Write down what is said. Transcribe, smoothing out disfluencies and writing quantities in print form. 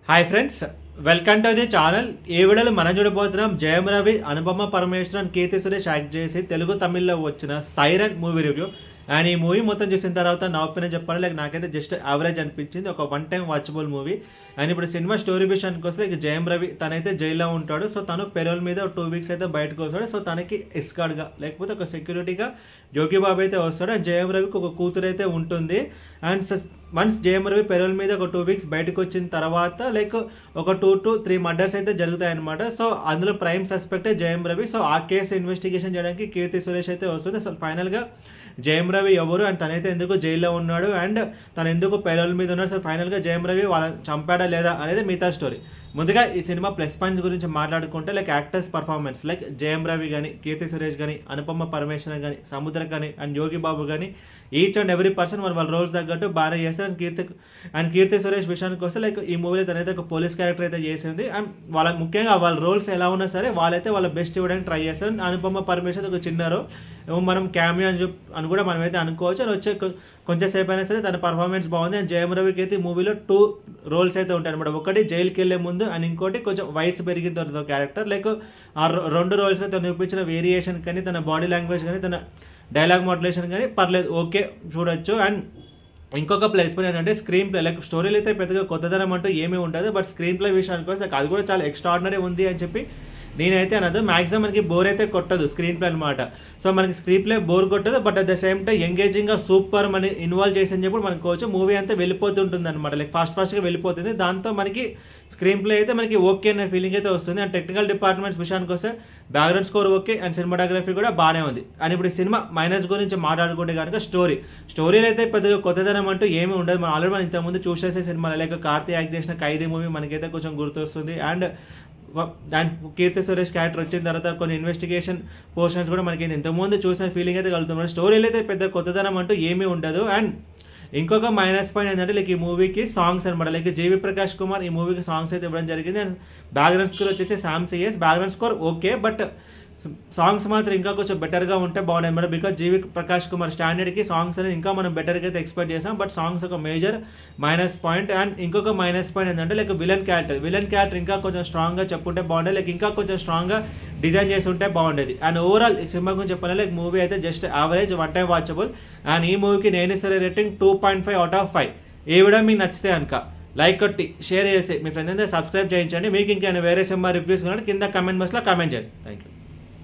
Hi friends, welcome to the channel. ఈ వీడియోలో మనం చూడబోతున్నాం జయం రవి, అనుపమ పరమేశ్వరన్, కీర్తి సురేష్ యాక్ట్ చేసి తెలుగు తమిళ్లో వచ్చిన సైరన్ మూవీ రివ్యూ. అండ్ ఈ మూవీ మొత్తం చూసిన తర్వాత నా ఒపీనియన్ చెప్పాలి, లైక్ నాకైతే జస్ట్ యావరేజ్ అనిపించింది. ఒక one time watchable movie. And ఇప్పుడు సినిమా స్టోరీ విషయానికి వస్తే లైక్ జయం రవి తనైతే జైల్లో ఉంటాడు. సో తను పెరోల్ మీద 2 వీక్స్ అయితే బయటకు వస్తాడు. సో తనకి ఎస్కార్డ్గా లేకపోతే ఒక సెక్యూరిటీగా జోగి బాబు అయితే వస్తాడు. అండ్ జయం రవికి ఒక కూతురు అయితే ఉంటుంది. And once Jayam Ravi payroll మీద ఒక 2 వీక్స్ బయటకు వచ్చిన తర్వాత లైక్ ఒక 2 to 3 మర్డర్స్ అయితే జరుగుతాయి అనమాట. సో అందులో ప్రైమ్ సస్పెక్టే జయం రవి. సో ఆ కేసు ఇన్వెస్టిగేషన్ చేయడానికి కీర్తి సురేష్ అయితే వస్తుంది. అసలు ఫైనల్గా జయం రవి ఎవరు అండ్ తనైతే ఎందుకు జైల్లో ఉన్నాడు అండ్ తను ఎందుకు పెరోల్ మీద ఉన్నాడు, సో ఫైనల్గా జయం రవి వాళ్ళని చంపాడా లేదా అనేది మిగతా స్టోరీ. ముందుగా ఈ సినిమా ప్లస్ పాయింట్స్ గురించి మాట్లాడుకుంటే like actors performance, like Jayam Ravi కానీ, కీర్తి సురేష్ కానీ, అనుపమ పరమేశ్వరన్ కానీ, సముద్ర కానీ అండ్ యోగి బాబు కానీ ఈచ్ అండ్ ఎవ్రీ పర్సన్ వాళ్ళ రోల్స్ తగ్గట్టు బాగానే చేస్తారు. అండ్ కీర్తి సురేష్ విషయానికి వస్తే లైక్ ఈ మూవీలో తనైతే ఒక పోలీస్ క్యారెక్టర్ అయితే చేసింది. అండ్ వాళ్ళ ముఖ్యంగా వాళ్ళ రోల్స్ ఎలా ఉన్నా సరే వాళ్ళైతే వాళ్ళ బెస్ట్ ఇవ్వడానికి ట్రై చేస్తారు. అనుపమ పరమేశ్వరన్ ఒక చిన్న రోల్, మనం క్యామియో అని కూడా మనమైతే అనుకోవచ్చు. అని వచ్చే కొంచెం సేపు అయినా సరే తన పర్ఫార్మెన్స్ బాగుంది. అండ్ జయం రవికి అయితే ఈ మూవీలో 2 రోల్స్ అయితే ఉంటాయి అనమాట. ఒకటి జైలుకి వెళ్ళే ముందు అండ్ ఇంకోటి కొంచెం వయసు పెరిగిన తర్వాత క్యారెక్టర్. లైక్ ఆ 2 రోల్స్ తను చూపించిన వేరియేషన్ కానీ, తన బాడీ లాంగ్వేజ్ కానీ, తన డైలాగ్ మాడ్యులేషన్ కానీ పర్లేదు, ఓకే చూడొచ్చు. అండ్ ఇంకొక ప్లస్ పాయింట్ ఏంటంటే స్క్రీన్ ప్లే, లైక్ స్టోరీలు అయితే పెద్దగా కొత్తదనం అంటూ ఏమీ ఉంటుంది. బట్ స్క్రీన్ ప్లే విషయానికి వస్తే అది కూడా చాలా ఎక్స్ట్రాడినరీ ఉంది అని చెప్పి నేనైతే అనదు. మ్యాక్సిమం మనకి బోర్ అయితే కొట్టదు స్క్రీన్ ప్లే అనమాట. సో మనకి స్క్రీన్ ప్లే బోర్ కొట్టదు, but at the same time ఎంగేజింగ్గా సూపర్ మన ఇన్వాల్వ్ చేసి అని చెప్పి మనకోవచ్చు. మూవీ అంతా వెళ్ళిపోతుంటుంది అనమాట, లైక్ ఫాస్ట్గా వెళ్ళిపోతుంది. దాంతో మనకి స్క్రీన్ ప్లే అయితే మనకి ఓకే అనే ఫీలింగ్ అయితే వస్తుంది. అండ్ టెక్నికల్ డిపార్ట్మెంట్స్ విషయానికి వస్తే background score okay and cinematography కూడా బాగానే ఉంది. అండ్ ఇప్పుడు ఈ సినిమా మైనస్ గురించి మాట్లాడుకుంటే కనుక స్టోరీలు అయితే పెద్దగా కొత్తదనం అంటూ ఏమీ ఉండదు. మనం ఆల్రెడీ మనం ఇంతకుముందు చూసేసే సినిమాలు, లైక్ కార్తీ యాక్ట్ చేసిన ఖైదీ మూవీ మనకైతే కొంచెం గుర్తొస్తుంది. అండ్ కీర్తి సురేష్ క్యారెక్టర్ వచ్చిన తర్వాత కొన్ని ఇన్వెస్టిగేషన్ పోర్షన్స్ కూడా మనకి ఇంతకుముందు చూసిన ఫీలింగ్ అయితే కలుగుతుంది. స్టోరీలు అయితే పెద్ద కొత్తదనం అంటూ ఏమీ ఉండదు. అండ్ ఇంకొక మైనస్ పాయింట్ ఏంటంటే లైక్ ఈ మూవీకి సాంగ్స్ అనమాట. లైక్ జీవి ప్రకాష్ కుమార్ ఈ మూవీకి సాంగ్స్ అయితే ఇవ్వడం జరిగింది. అండ్ బ్యాక్గ్రౌండ్ స్కోర్ వచ్చేసి Sam CS. Background score okay, but songs మాత్రం ఇంకా కొంచెం బెటర్గా ఉంటే బాగున్నాయి అనమాట. బికాజ్ జీవి ప్రకాష్ కుమార్ స్టాండర్డ్కి సాంగ్స్ అనేది ఇంకా మనం బెటర్గా అయితే ఎక్స్పెక్ట్ చేసాం. బట్ సాంగ్స్ ఒక మేజర్ మైనస్ పాయింట్. అండ్ ఇంకొక మైనస్ పాయింట్ ఏంటంటే లైక్ విలన్ క్యారెక్టర్ ఇంకా కొంచెం స్ట్రాంగ్గా చెప్పుంటే బాగుండేది, లైక్ ఇంకా కొంచెం స్ట్రాంగ్గా డిజైన్ చేసి ఉంటే బాగుండేది. అండ్ ఓవరాల్ ఈ సినిమా గురించి చెప్పాలి, లైక్ మూవీ అయితే just average, one time watchable. And ఈ మూవీకి నేను సరే రేటింగ్ 2.5 out of 5. ఈ వీడియో మీకు నచ్చితే కనుక లైక్ కొట్టి షేర్ చేసి మీ ఫ్రెండ్స్ అయితే సబ్స్క్రైబ్ చేయించండి. మీకు ఇంకా వేరే సినిమా రివ్యూస్ కానీ కింద కమెంట్ బాక్స్లో కామెంట్ చేయండి. Thank you.